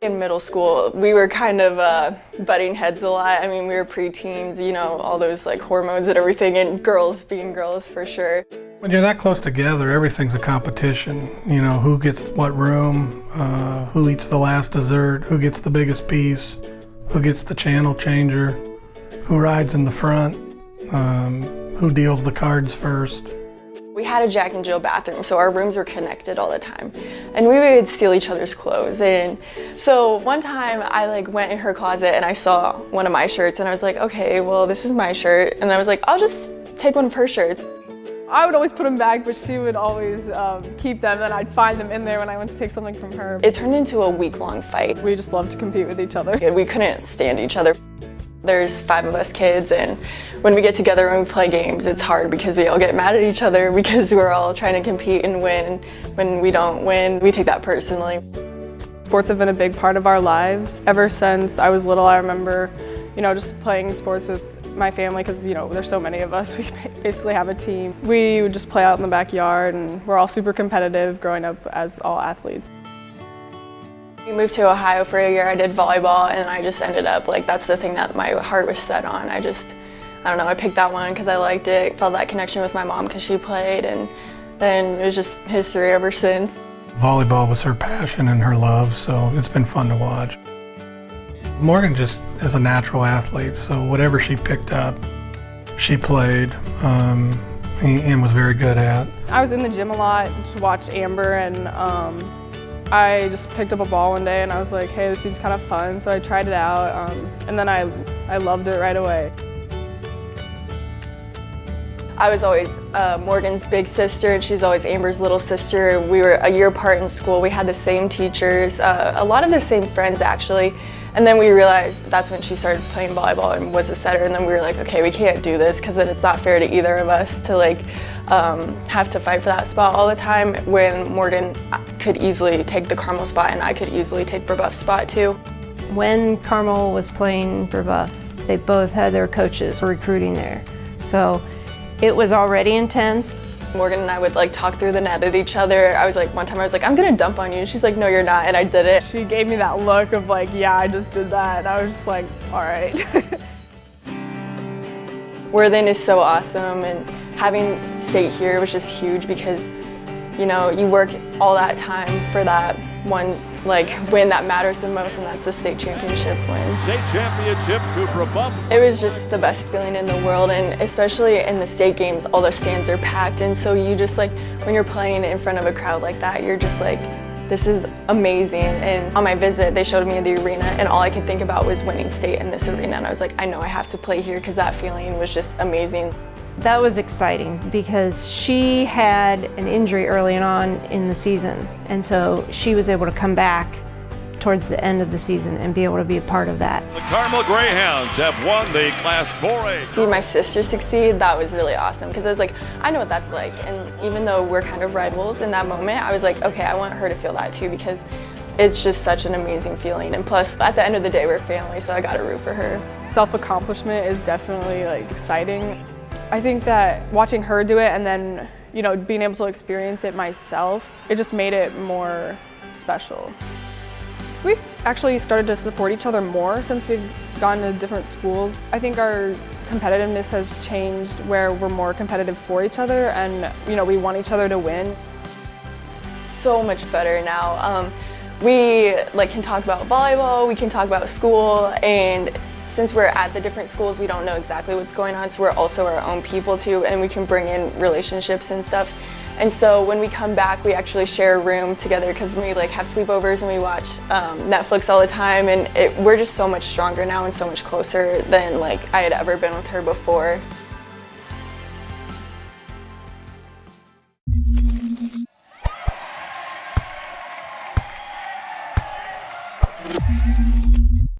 In middle school, we were kind of butting heads a lot. I mean, we were preteens, you know, all those like hormones and everything, and girls being girls for sure. When you're that close together, everything's a competition. You know, who gets what room, who eats the last dessert, who gets the biggest piece, who gets the channel changer, who rides in the front, who deals the cards first. We had a Jack and Jill bathroom, so our rooms were connected all the time. And we would steal each other's clothes. And so one time I went in her closet and I saw one of my shirts and I was like, okay, well, this is my shirt. And I was like, I'll just take one of her shirts. I would always put them back, but she would always keep them, and I'd find them in there when I went to take something from her. It turned into a week-long fight. We just loved to compete with each other. We couldn't stand each other. There's 5 of us kids, and when we get together and we play games, it's hard because we all get mad at each other because we're all trying to compete and win. When we don't win, we take that personally. Sports have been a big part of our lives. Ever since I was little, I remember, just playing sports with my family because, there's so many of us. We basically have a team. We would just play out in the backyard, and we're all super competitive growing up as all athletes. We moved to Ohio for a year. I did volleyball, and I just ended up, that's the thing that my heart was set on. I don't know, I picked that one because I liked it, felt that connection with my mom because she played, and then it was just history ever since. Volleyball was her passion and her love, so it's been fun to watch. Morgan just is a natural athlete, so whatever she picked up, she played and was very good at. I was in the gym a lot to watch Amber, and I just picked up a ball one day and I was like, hey, this seems kind of fun, so I tried it out, and then I loved it right away. I was always Morgan's big sister, and she's always Amber's little sister. We were a year apart in school. We had the same teachers, a lot of the same friends actually. And then we realized that's when she started playing volleyball and was a setter, and then we were like, okay, we can't do this because it's not fair to either of us to have to fight for that spot all the time when Morgan could easily take the Carmel spot and I could easily take Brebeuf's spot too. When Carmel was playing Brebeuf, they both had their coaches recruiting there. So it was already intense. Morgan and I would talk through the net at each other. One time I was like, I'm gonna dump on you. And she's like, no, you're not, and I did it. She gave me that look of yeah, I just did that. And I was just like, all right. Worthing is so awesome, and having state here was just huge because, you work all that time for that one win that matters the most, and that's the state championship win. State championship to Brebeuf. It was just the best feeling in the world, and especially in the state games, all the stands are packed, and so you just when you're playing in front of a crowd like that, you're just this is amazing. And on my visit, they showed me the arena, and all I could think about was winning state in this arena, and I was like, I know I have to play here because that feeling was just amazing. That was exciting because she had an injury early on in the season, and so she was able to come back towards the end of the season and be able to be a part of that. The Carmel Greyhounds have won the Class 4A. See my sister succeed, that was really awesome because I was I know what that's like, and even though we're kind of rivals in that moment, I was like, okay, I want her to feel that too because it's just such an amazing feeling, and plus at the end of the day we're family, so I gotta root for her. Self-accomplishment is definitely exciting. I think that watching her do it and then, being able to experience it myself, it just made it more special. We've actually started to support each other more since we've gone to different schools. I think our competitiveness has changed where we're more competitive for each other, and, we want each other to win. So much better now. We can talk about volleyball, we can talk about school, and since we're at the different schools, we don't know exactly what's going on, so we're also our own people too, and we can bring in relationships and stuff. And so when we come back, we actually share a room together because we have sleepovers and we watch Netflix all the time, and we're just so much stronger now and so much closer than I had ever been with her before.